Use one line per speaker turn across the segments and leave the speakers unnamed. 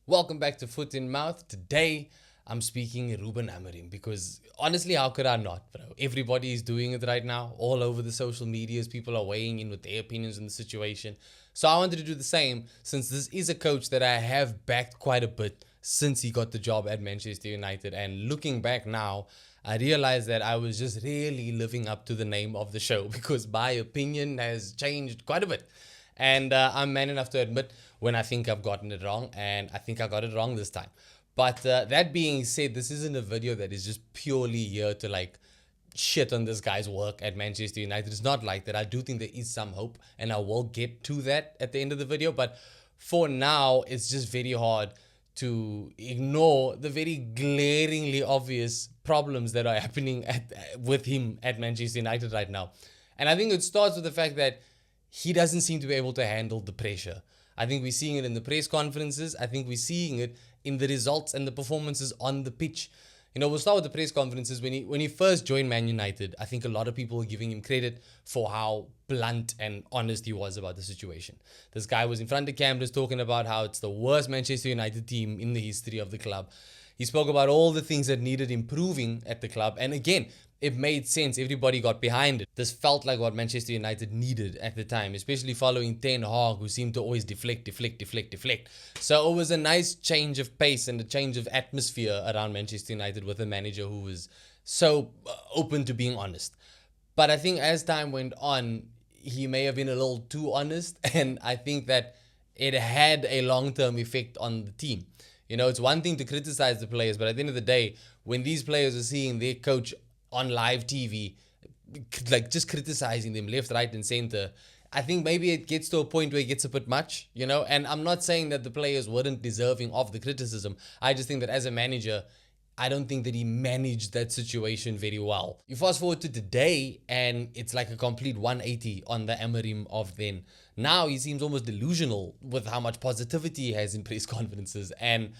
Welcome back to Foot in Mouth. Today, I'm speaking Ruben Amorim because honestly, how could I not, bro? Everybody is doing it right now. All over the social medias, people are weighing in with their opinions on the situation. So I wanted to do the same since this is a coach that I have backed quite a bit since he got the job at Manchester United. And looking back now, I realized that I was just really living up to the name of the show because my opinion has changed quite a bit. And I'm man enough to admit when I think I've gotten it wrong, and I think I got it wrong this time. But that being said, this isn't a video that is just purely here to like shit on this guy's work at Manchester United. It's not like that. I do think there is some hope, and I will get to that at the end of the video. But for now, it's just very hard to ignore the very glaringly obvious problems that are happening with him at Manchester United right now. And I think it starts with the fact that he doesn't seem to be able to handle the pressure. I think we're seeing it in the press conferences. I think we're seeing it in the results and the performances on the pitch. We'll start with the press conferences. When he first joined Man United, I think a lot of people were giving him credit for how blunt and honest he was about the situation. This guy was in front of cameras talking about how it's the worst Manchester United team in the history of the club. He spoke about all the things that needed improving at the club. And again, it made sense. Everybody got behind it. This felt like what Manchester United needed at the time, especially following Ten Hag, who seemed to always deflect. So it was a nice change of pace and a change of atmosphere around Manchester United with a manager who was so open to being honest. But I think as time went on, he may have been a little too honest. And I think that it had a long-term effect on the team. It's one thing to criticize the players, but at the end of the day, when these players are seeing their coach on live TV, like just criticizing them left, right, and center, I think maybe it gets to a point where it gets a bit much, And I'm not saying that the players weren't deserving of the criticism. I just think that as a manager, I don't think that he managed that situation very well. You fast forward to today, and it's like a complete 180 on the Amorim of then. Now he seems almost delusional with how much positivity he has in press conferences, and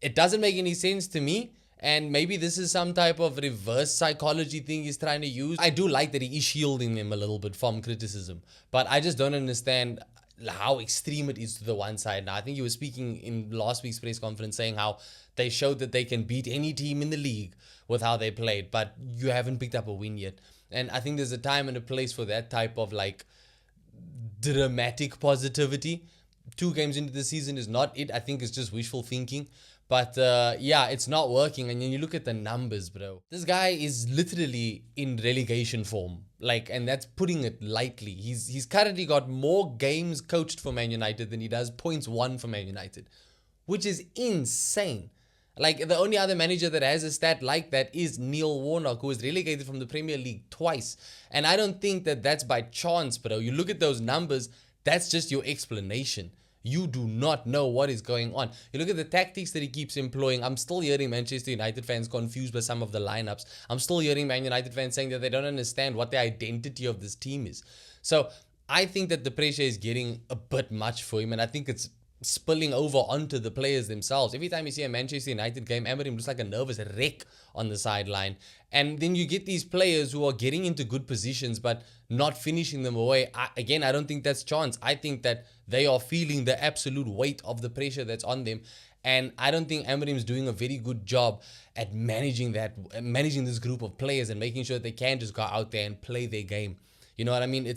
it doesn't make any sense to me. And maybe this is some type of reverse psychology thing he's trying to use. I do like that he is shielding them a little bit from criticism, but I just don't understand how extreme it is to the one side. Now, I think he was speaking in last week's press conference saying how they showed that they can beat any team in the league with how they played, but you haven't picked up a win yet. And I think there's a time and a place for that type of like dramatic positivity. 2 games into the season is not it. I think it's just wishful thinking. But yeah, it's not working. And then you look at the numbers, bro. This guy is literally in relegation form. And that's putting it lightly. He's currently got more games coached for Man United than he does points won for Man United, which is insane. The only other manager that has a stat like that is Neil Warnock, who was relegated from the Premier League twice. And I don't think that that's by chance, bro. You look at those numbers, that's just your explanation. You do not know what is going on. You look at the tactics that he keeps employing. I'm still hearing Manchester United fans confused by some of the lineups. I'm still hearing Man United fans saying that they don't understand what the identity of this team is. So I think that the pressure is getting a bit much for him, and I think it's spilling over onto the players themselves. Every time you see a Manchester United game, Amorim looks like a nervous wreck on the sideline. And then you get these players who are getting into good positions but not finishing them away. I don't think that's chance. I think that they are feeling the absolute weight of the pressure that's on them. And I don't think Amorim's doing a very good job at managing this group of players and making sure that they can just go out there and play their game. You know what I mean?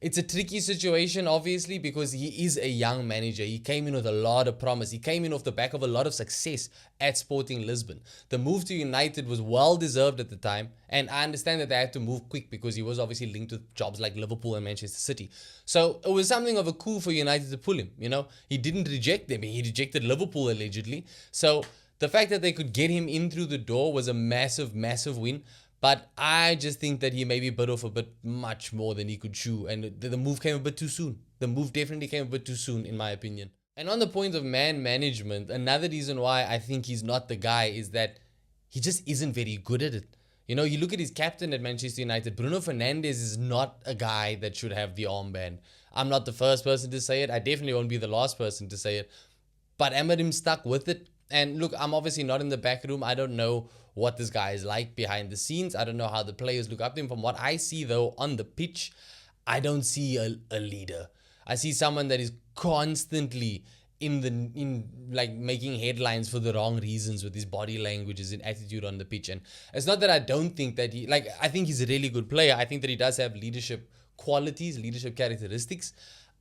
It's a tricky situation, obviously, because he is a young manager. He came in with a lot of promise. He came in off the back of a lot of success at Sporting Lisbon. The move to United was well-deserved at the time, and I understand that they had to move quick because he was obviously linked with jobs like Liverpool and Manchester City. So it was something of a coup for United to pull him, He didn't reject them. He rejected Liverpool, allegedly. So the fact that they could get him in through the door was a massive, massive win. But I just think that he maybe bit off a bit much more than he could chew. And the move came a bit too soon. The move definitely came a bit too soon, in my opinion. And on the point of man management, another reason why I think he's not the guy is that he just isn't very good at it. You look at his captain at Manchester United, Bruno Fernandes is not a guy that should have the armband. I'm not the first person to say it. I definitely won't be the last person to say it. But Amorim stuck with it. And look, I'm obviously not in the back room. I don't know what this guy is like behind the scenes. I don't know how the players look up to him. From what I see, though, on the pitch, I don't see a leader. I see someone that is constantly in like making headlines for the wrong reasons with his body languages and attitude on the pitch. And it's not that I don't think that I think he's a really good player. I think that he does have leadership qualities, leadership characteristics.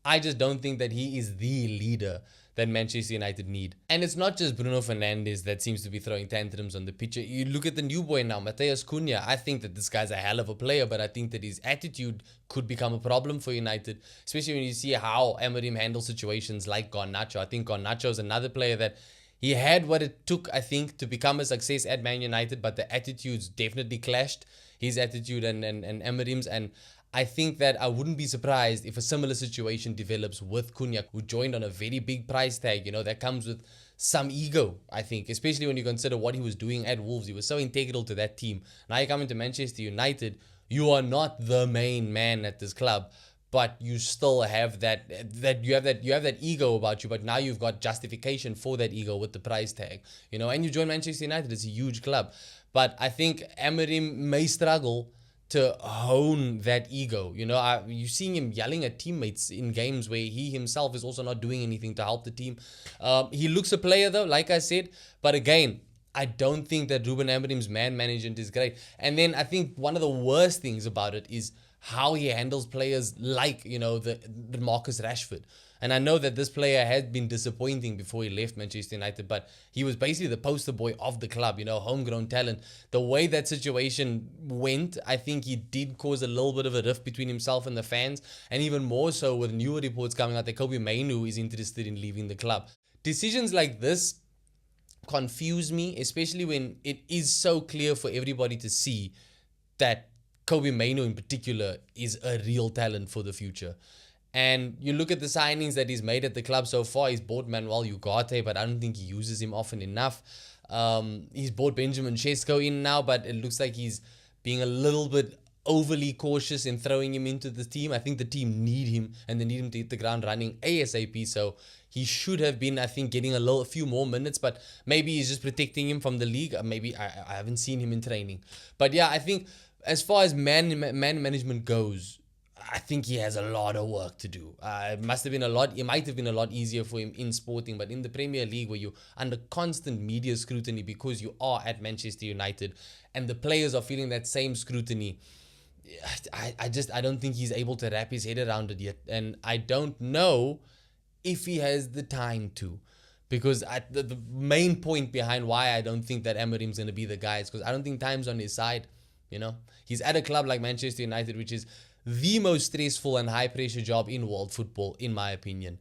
I just don't think that he is the leader that Manchester United need. And it's not just Bruno Fernandes that seems to be throwing tantrums on the pitch. You look at the new boy now, Matheus Cunha. I think that this guy's a hell of a player, but I think that his attitude could become a problem for United, especially when you see how Amorim handles situations like Garnacho. I think Garnacho is another player that he had what it took, I think, to become a success at Man United, but the attitudes definitely clashed, his attitude and Amorim's. And I think that I wouldn't be surprised if a similar situation develops with Cunha, who joined on a very big price tag, that comes with some ego, I think, especially when you consider what he was doing at Wolves. He was so integral to that team. Now you come into Manchester United, you are not the main man at this club, but you still have that you have that ego about you, but now you've got justification for that ego with the price tag, and you join Manchester United. It's a huge club. But I think Amorim may struggle to hone that ego. You seeing him yelling at teammates in games where he himself is also not doing anything to help the team. He looks a player though, like I said, but again, I don't think that Ruben Amorim's man management is great. And then I think one of the worst things about it is how he handles players like, the Marcus Rashford. And I know that this player had been disappointing before he left Manchester United, but he was basically the poster boy of the club, homegrown talent. The way that situation went, I think he did cause a little bit of a rift between himself and the fans, and even more so with newer reports coming out that Kobe Mainoo is interested in leaving the club. Decisions like this confuse me, especially when it is so clear for everybody to see that Kobe Mainoo in particular is a real talent for the future. And you look at the signings that he's made at the club so far. He's bought Manuel Ugarte, but I don't think he uses him often enough. He's bought Benjamin Sesko in now, but it looks like he's being a little bit overly cautious in throwing him into the team. I think the team need him, and they need him to hit the ground running ASAP. So he should have been, I think, getting a few more minutes, but maybe he's just protecting him from the league. Maybe I haven't seen him in training. But yeah, I think as far as man management goes, I think he has a lot of work to do. It might have been a lot easier for him in Sporting, but in the Premier League, where you're under constant media scrutiny because you are at Manchester United, and the players are feeling that same scrutiny, I don't think he's able to wrap his head around it yet. And I don't know if he has the time to. Because the main point behind why I don't think that Amorim's going to be the guy is because I don't think time's on his side. He's at a club like Manchester United, which is the most stressful and high pressure job in world football, in my opinion.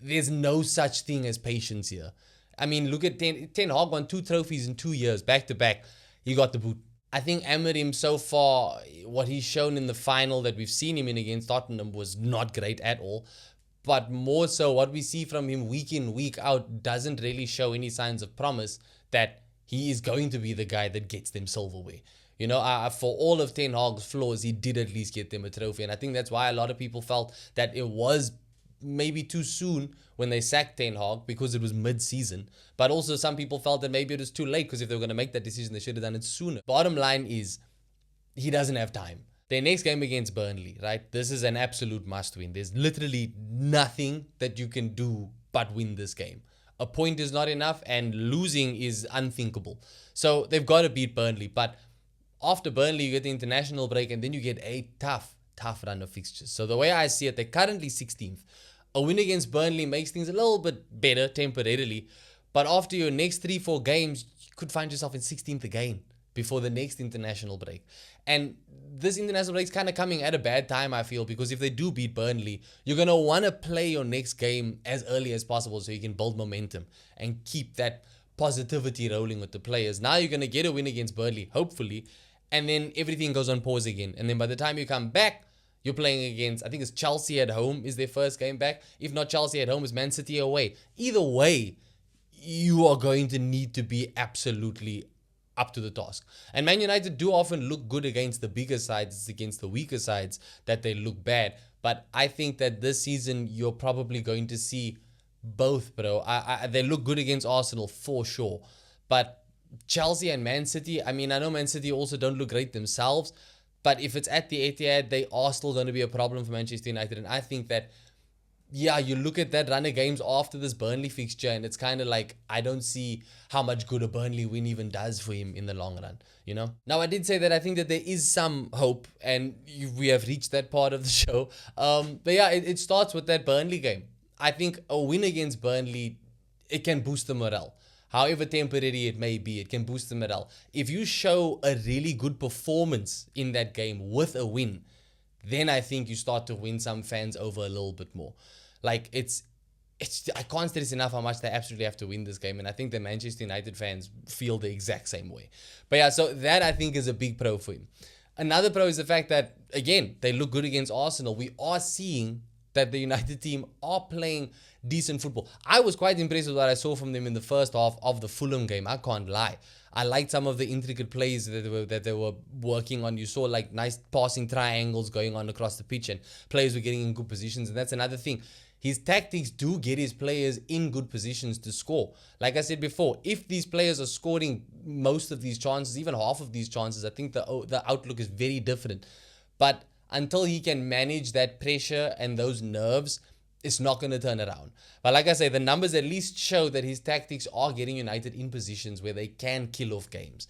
There's no such thing as patience here. I mean, look at Ten Hag won 2 trophies in 2 years, back to back. He got the boot. I think Amorim so far, what he's shown in the final that we've seen him in against Tottenham was not great at all. But more so, what we see from him week in, week out doesn't really show any signs of promise that he is going to be the guy that gets them silverware. For all of Ten Hag's flaws, he did at least get them a trophy. And I think that's why a lot of people felt that it was maybe too soon when they sacked Ten Hag because it was mid-season. But also some people felt that maybe it was too late because if they were going to make that decision, they should have done it sooner. Bottom line is, he doesn't have time. Their next game against Burnley, right? This is an absolute must-win. There's literally nothing that you can do but win this game. A point is not enough, and losing is unthinkable. So they've got to beat Burnley. But after Burnley, you get the international break, and then you get a tough run of fixtures. So the way I see it, they're currently 16th. A win against Burnley makes things a little bit better temporarily. But after your next 3-4 games, you could find yourself in 16th again before the next international break. And this international break is kind of coming at a bad time, I feel, because if they do beat Burnley, you're going to want to play your next game as early as possible so you can build momentum and keep that positivity rolling with the players. Now you're going to get a win against Burnley, hopefully, and then everything goes on pause again. And then by the time you come back, you're playing against, I think it's Chelsea at home is their first game back. If not Chelsea at home, it's Man City away. Either way, you are going to need to be absolutely up to the task. And Man United do often look good against the bigger sides. It's against the weaker sides that they look bad. But I think that this season, you're probably going to see both, bro. They look good against Arsenal for sure. But Chelsea and Man City, I mean, I know Man City also don't look great themselves. But if it's at the Etihad, they are still going to be a problem for Manchester United. And I think that yeah, you look at that run of games after this Burnley fixture, and it's kind of like, I don't see how much good a Burnley win even does for him in the long run, you know? Now, I did say that I think that there is some hope, and we have reached that part of the show. But yeah, it starts with that Burnley game. I think a win against Burnley, it can boost the morale. However temporary it may be, it can boost the morale. If you show a really good performance in that game with a win, then I think you start to win some fans over a little bit more. Like it's I can't stress enough how much they absolutely have to win this game, and I think the Manchester United fans feel the exact same way. But yeah, so that I think is a big pro for him. Another pro is the fact that, again, they look good against Arsenal. We are seeing that the United team are playing decent football. I was quite impressed with what I saw from them in the first half of the Fulham game. I can't lie. I liked some of the intricate plays that they were working on. You saw like nice passing triangles going on across the pitch, and players were getting in good positions. And that's another thing. His tactics do get his players in good positions to score. Like I said before, if these players are scoring most of these chances, even half of these chances, I think the outlook is very different. But until he can manage that pressure and those nerves, it's not going to turn around. But like I say, the numbers at least show that his tactics are getting United in positions where they can kill off games.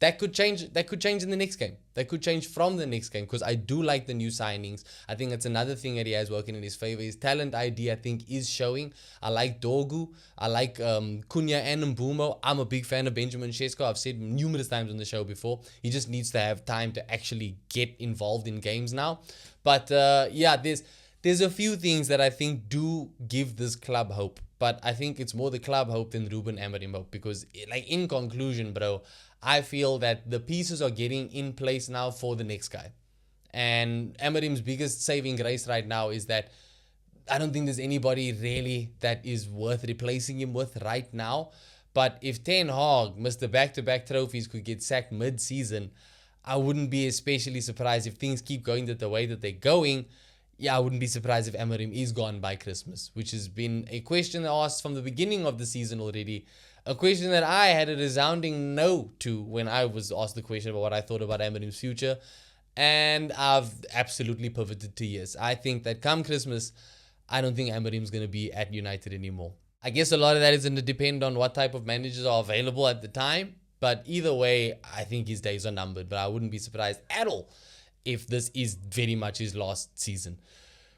That could change. That could change in the next game. That could change from the next game, because I do like the new signings. I think that's another thing that he has working in his favor. His talent ID, I think, is showing. I like Dorgu. I like Cunha and Mbumo. I'm a big fan of Benjamin Sesko. I've said numerous times on the show before. He just needs to have time to actually get involved in games now. But yeah, there's a few things that I think do give this club hope. But I think it's more the club hope than Ruben Amorim hope, because, like, in conclusion, bro, I feel that the pieces are getting in place now for the next guy. And Amorim's biggest saving grace right now is that I don't think there's anybody really that is worth replacing him with right now. But if Ten Hag, Mr. Back-to-back trophies, could get sacked mid-season, I wouldn't be especially surprised if things keep going the way that they're going. Yeah, I wouldn't be surprised if Amorim is gone by Christmas, which has been a question asked from the beginning of the season already. A question that I had a resounding no to when I was asked the question about what I thought about Amorim's future. And I've absolutely pivoted to yes. I think that come Christmas, I don't think Amorim's going to be at United anymore. I guess a lot of that is going to depend on what type of managers are available at the time. But either way, I think his days are numbered. But I wouldn't be surprised at all if this is very much his last season.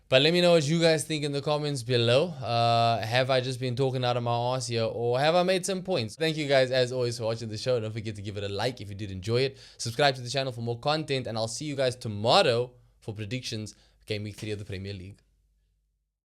But let me know what you guys think in the comments below. Have I just been talking out of my ass here, or have I made some points? Thank you guys, as always, for watching the show. Don't forget to give it a like if you did enjoy it. Subscribe to the channel for more content, and I'll see you guys tomorrow for predictions, Game Week 3 of the Premier League.